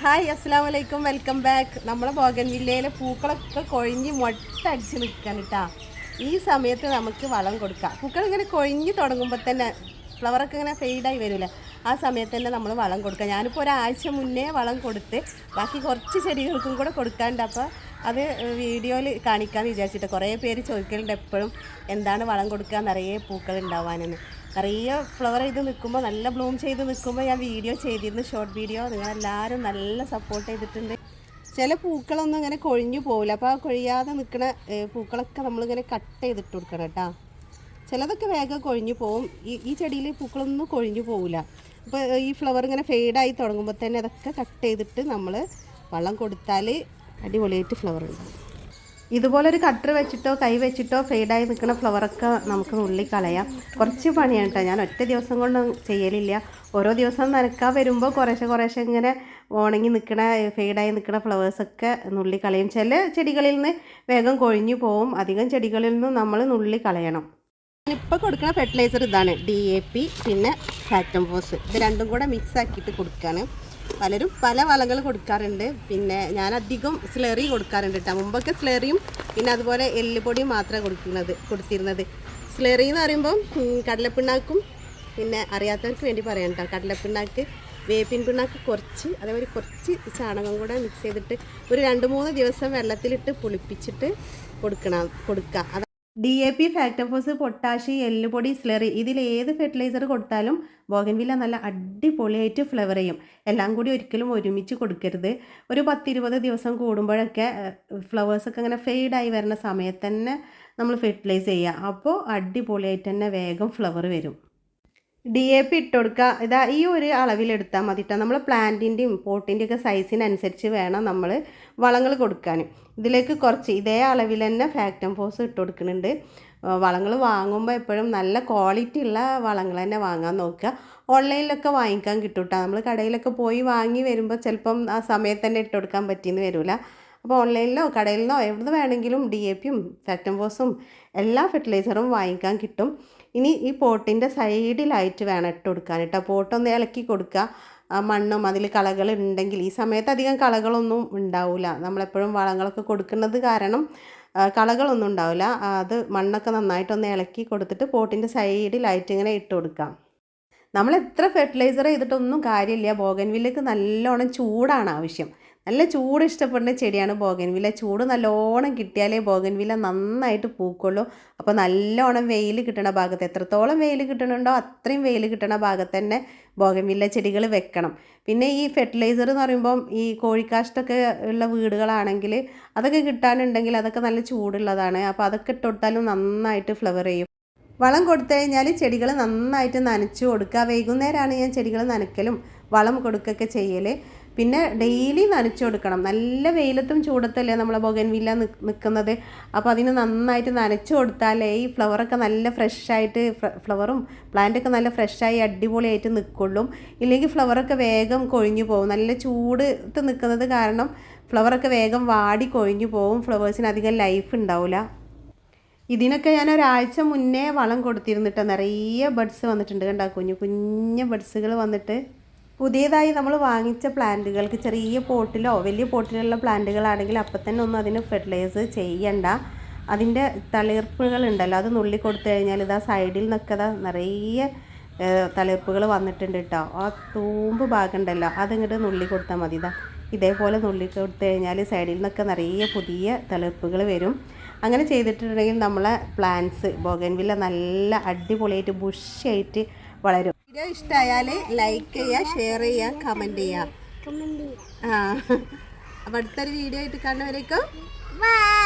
Hi അസ്സലാമു അലൈക്കും welcome back. നമ്മളെ ബോഗൻവില്ലയിലെ പൂക്കളൊക്കെ കൊഴിഞ്ഞ് മൊട്ടടിച്ച് നിൽക്കാൻ കേട്ടോ. ഈ സമയത്ത് നമുക്ക് വളം കൊടുക്കാം. പൂക്കൾ ഇങ്ങനെ കൊഴിഞ്ഞ് തുടങ്ങുമ്പോൾ തന്നെ ഫ്ലവറൊക്കെ ഇങ്ങനെ ഫെയ്ഡായി വരില്ലേ, ആ സമയത്ത് തന്നെ നമ്മൾ വളം കൊടുക്കുക. ഞാനിപ്പോൾ ഒരാഴ്ച മുന്നേ വളം കൊടുത്ത് ബാക്കി കുറച്ച് ചെടികൾക്കും കൂടെ കൊടുക്കാണ്ട്. അപ്പോൾ അത് വീഡിയോയിൽ കാണിക്കാമെന്ന് വിചാരിച്ചിട്ട് കുറേ പേര് ചോദിക്കലുണ്ട് എപ്പോഴും എന്താണ് വളം കൊടുക്കുക നിറയെ പൂക്കൾ ഉണ്ടാവാനെന്ന്. നിറയെ ഫ്ലവർ ചെയ്ത് നിൽക്കുമ്പോൾ, നല്ല ബ്ലൂം ചെയ്ത് നിൽക്കുമ്പോൾ ഞാൻ വീഡിയോ ചെയ്തിരുന്നു, ഷോർട്ട് വീഡിയോ. നിങ്ങളെല്ലാവരും നല്ല സപ്പോർട്ട് ചെയ്തിട്ടുണ്ട്. ചില പൂക്കളൊന്നും ഇങ്ങനെ കൊഴിഞ്ഞു പോകില്ല. അപ്പോൾ ആ കൊഴിയാതെ നിൽക്കുന്ന പൂക്കളൊക്കെ നമ്മളിങ്ങനെ കട്ട് ചെയ്തിട്ട് കൊടുക്കണം കേട്ടോ. ചിലതൊക്കെ വേഗം കൊഴിഞ്ഞു പോവും. ഈ ചെടിയിൽ പൂക്കളൊന്നും കൊഴിഞ്ഞു പോകില്ല. അപ്പോൾ ഈ ഫ്ലവർ ഇങ്ങനെ ഫെയ്ഡായി തുടങ്ങുമ്പോൾ തന്നെ അതൊക്കെ കട്ട് ചെയ്തിട്ട് നമ്മൾ വെള്ളം കൊടുത്താൽ അടിപൊളിയായിട്ട് ഫ്ലവർ ഉണ്ടാകും. ഇതുപോലൊരു കട്ടർ വെച്ചിട്ടോ കൈ വെച്ചിട്ടോ ഫെയ്ഡായി നിൽക്കുന്ന ഫ്ലവറൊക്കെ നമുക്ക് നുള്ളി കളയാം. കുറച്ച് പണിയാണ് കേട്ടോ. ഞാൻ ഒറ്റ ദിവസം കൊണ്ട് ചെയ്യലില്ല. ഓരോ ദിവസം നനക്കാൻ വരുമ്പോൾ കുറേശ്ശെ ഇങ്ങനെ ഉണങ്ങി നിൽക്കണ ഫെയ്ഡായി നിൽക്കുന്ന ഫ്ലവേഴ്സൊക്കെ നുള്ളി കളയും. ചില ചെടികളിൽ നിന്ന് വേഗം കൊഴിഞ്ഞു പോവും. അധികം ചെടികളിൽ നിന്നും നമ്മൾ നുള്ളി കളയണം. ഞാനിപ്പോൾ കൊടുക്കുന്ന ഫെർട്ടിലൈസർ ഇതാണ്, DAP പിന്നെ ഫാക്ടംഫോസ്. ഇത് രണ്ടും കൂടെ മിക്സ് ആക്കിയിട്ട് കൊടുക്കുകയാണ്. പലരും പല വളങ്ങൾ കൊടുക്കാറുണ്ട്. പിന്നെ ഞാൻ അധികം സ്ലറി കൊടുക്കാറുണ്ട് കേട്ടോ. മുമ്പൊക്കെ സ്ലറിയും പിന്നെ അതുപോലെ എല്ലുപൊടിയും മാത്രമേ കൊടുത്തിരുന്നത്. സ്ലറി എന്ന് പറയുമ്പം കടലപ്പിണ്ണാക്കും, പിന്നെ അറിയാത്തവർക്ക് വേണ്ടി പറയാം കേട്ടോ, കടലപ്പിണ്ണാക്ക്, വേപ്പിൻ പിണ്ണാക്ക് കുറച്ച്, അതേപോലെ കുറച്ച് ചാണകം കൂടെ മിക്സ് ചെയ്തിട്ട് ഒരു 2-3 ദിവസം വെള്ളത്തിലിട്ട് പുളിപ്പിച്ചിട്ട് കൊടുക്കുക. DAP, ഫാക്ടംഫോസ്, പൊട്ടാഷ്, എല്ലുപൊടി, സ്ലറി, ഇതിലേത് ഫെർട്ടിലൈസർ കൊടുത്താലും ബോഗൻവില്ല നല്ല അടിപൊളിയായിട്ട് ഫ്ലവർ ചെയ്യും. എല്ലാം കൂടി ഒരിക്കലും ഒരുമിച്ച് കൊടുക്കരുത്. ഒരു 10-20 ദിവസം കൂടുമ്പോഴൊക്കെ ഫ്ലവേഴ്സൊക്കെ ഇങ്ങനെ ഫെയ്ഡായി വരുന്ന സമയത്ത് തന്നെ നമ്മൾ ഫെർട്ടിലൈസ് ചെയ്യുക. അപ്പോൾ അടിപൊളിയായിട്ട് തന്നെ വേഗം ഫ്ലവർ വരും. DAP ഇട്ട് കൊടുക്കുക. ഇതാ ഈ ഒരു അളവിലെടുത്താൽ മതി കേട്ടോ. നമ്മൾ പ്ലാന്റിൻ്റെയും പോട്ടിൻ്റെയൊക്കെ സൈസിനനുസരിച്ച് വേണം നമ്മൾ വളങ്ങൾ കൊടുക്കാൻ. ഇതിലേക്ക് കുറച്ച് ഇതേ അളവിൽ തന്നെ ഫാക്ടംഫോസ് ഇട്ട് കൊടുക്കുന്നുണ്ട്. വളങ്ങൾ വാങ്ങുമ്പോൾ എപ്പോഴും നല്ല ക്വാളിറ്റി ഉള്ള വളങ്ങൾ തന്നെ വാങ്ങാൻ നോക്കുക. ഓൺലൈനിലൊക്കെ വാങ്ങിക്കാൻ കിട്ടും കേട്ടോ. നമ്മൾ കടയിലൊക്കെ പോയി വാങ്ങി വരുമ്പോൾ ചിലപ്പം ആ സമയത്ത് തന്നെ ഇട്ട് കൊടുക്കാൻ പറ്റിയെന്ന് വരില്ല. അപ്പോൾ ഓൺലൈനിലോ കടയിലിനോ എവിടെ വേണമെങ്കിലും DAPയും ഫാക്ടംഫോസും എല്ലാ ഫെർട്ടിലൈസറും വാങ്ങിക്കാൻ കിട്ടും. ഇനി ഈ പോട്ടിൻ്റെ സൈഡിലായിട്ട് വേണം ഇട്ട് കൊടുക്കാൻ കേട്ടോ. പോട്ടൊന്ന് ഇളക്കി കൊടുക്കുക. മണ്ണും അതിൽ കളകൾ ഉണ്ടെങ്കിൽ, ഈ സമയത്ത് അധികം കളകളൊന്നും ഉണ്ടാവില്ല. നമ്മളെപ്പോഴും വളങ്ങളൊക്കെ കൊടുക്കുന്നത് കാരണം കളകളൊന്നും ഉണ്ടാവില്ല. അത് മണ്ണൊക്കെ നന്നായിട്ടൊന്ന് ഇളക്കി കൊടുത്തിട്ട് പോട്ടിൻ്റെ സൈഡിലായിട്ട് ഇങ്ങനെ ഇട്ട് കൊടുക്കാം. നമ്മൾ എത്ര ഫെർട്ടിലൈസർ ചെയ്തിട്ടൊന്നും കാര്യമില്ല. ബോഗൻവില്ലയ്ക്ക് നല്ലോണം ചൂടാണ് ആവശ്യം. നല്ല ചൂട് ഇഷ്ടപ്പെടുന്ന ചെടിയാണ് ബോഗൻവില്ല. ചൂട് നല്ലോണം കിട്ടിയാലേ ബോഗൻവില്ല നന്നായിട്ട് പൂക്കുള്ളൂ. അപ്പോൾ നല്ലോണം വെയിൽ കിട്ടണ ഭാഗത്ത്, എത്രത്തോളം വെയിൽ കിട്ടണുണ്ടോ അത്രയും വെയിൽ കിട്ടണ ഭാഗത്ത് തന്നെ ബോഗൻവില്ല ചെടികൾ വെക്കണം. പിന്നെ ഈ ഫെർട്ടിലൈസർ എന്ന് പറയുമ്പം ഈ കോഴിക്കാഷ്ടൊക്കെ ഉള്ള വീടുകളാണെങ്കിൽ അതൊക്കെ കിട്ടാനുണ്ടെങ്കിൽ അതൊക്കെ നല്ല ചൂടുള്ളതാണ്. അപ്പോൾ അതൊക്കെ ഇട്ട് കൊടുത്താലും നന്നായിട്ട് ഫ്ലവർ ചെയ്യും. വളം കൊടുത്തു കഴിഞ്ഞാൽ ചെടികൾ നന്നായിട്ട് നനച്ചു കൊടുക്കുക. വൈകുന്നേരമാണ് ഞാൻ ചെടികൾ നനയ്ക്കലും വളം കൊടുക്കുകയൊക്കെ ചെയ്യൽ. പിന്നെ ഡെയിലി നനച്ചു കൊടുക്കണം. നല്ല വെയിലത്തും ചൂടത്തല്ലേ നമ്മളെ ബോഗൻവില്ല നിൽക്കുന്നത്. അപ്പോൾ അതിന് നന്നായിട്ട് നനച്ചു കൊടുത്താലേ ഈ ഫ്ലവറൊക്കെ നല്ല ഫ്രഷായിട്ട്, ഫ്ലവറും പ്ലാന്റൊക്കെ നല്ല ഫ്രഷായി അടിപൊളിയായിട്ട് നിൽക്കുള്ളൂ. ഇല്ലെങ്കിൽ ഫ്ലവറൊക്കെ വേഗം കൊഴിഞ്ഞു പോകും. നല്ല ചൂടത്ത് നിൽക്കുന്നത് കാരണം ഫ്ലവറൊക്കെ വേഗം വാടി കൊഴിഞ്ഞു പോകും. ഫ്ലവേഴ്സിന് അധികം ലൈഫ് ഉണ്ടാവില്ല. ഇതിനൊക്കെ ഞാൻ ഒരാഴ്ച മുന്നേ വളം കൊടുത്തിരുന്നിട്ട് നിറയെ ബഡ്സ് വന്നിട്ടുണ്ട് കണ്ടോ. കുഞ്ഞു ബഡ്സുകൾ വന്നിട്ട് പുതിയതായി നമ്മൾ വാങ്ങിച്ച പ്ലാന്റുകൾക്ക് ചെറിയ പോട്ടിലോ വലിയ പോട്ടിലുള്ള പ്ലാന്റുകളാണെങ്കിൽ അപ്പം തന്നെ ഒന്നും അതിന് ഫെർട്ടിലൈസ് ചെയ്യണ്ട. അതിൻ്റെ തളിർപ്പുകൾ ഉണ്ടല്ലോ, അത് നുള്ളി കൊടുത്തു കഴിഞ്ഞാൽ ഇതാ സൈഡിൽ നിന്നൊക്കെ നിറയെ തളിർപ്പുകൾ വന്നിട്ടുണ്ട് കേട്ടോ. ആ തൂമ്പ് ഭാഗം ഉണ്ടല്ലോ അതിങ്ങോട്ട് നുള്ളി കൊടുത്താൽ മതി. ഇതേപോലെ നുള്ളി കൊടുത്തു കഴിഞ്ഞാൽ സൈഡിൽ നിന്നൊക്കെ നിറയെ പുതിയ തളിർപ്പുകൾ വരും. അങ്ങനെ ചെയ്തിട്ടുണ്ടെങ്കിൽ നമ്മളെ പ്ലാന്റ്സ് ബോഗൻവില്ല നല്ല അടിപൊളിയായിട്ട് ബുഷായിട്ട് വളരും. വീഡിയോ ഇഷ്ടമായാൽ ലൈക്ക് ചെയ്യുക, ഷെയർ ചെയ്യുക, കമൻറ്റ് ചെയ്യുക. അപ്പോൾ അടുത്തൊരു വീഡിയോ ആയിട്ട് കാണുന്നവരേക്കും ബൈ.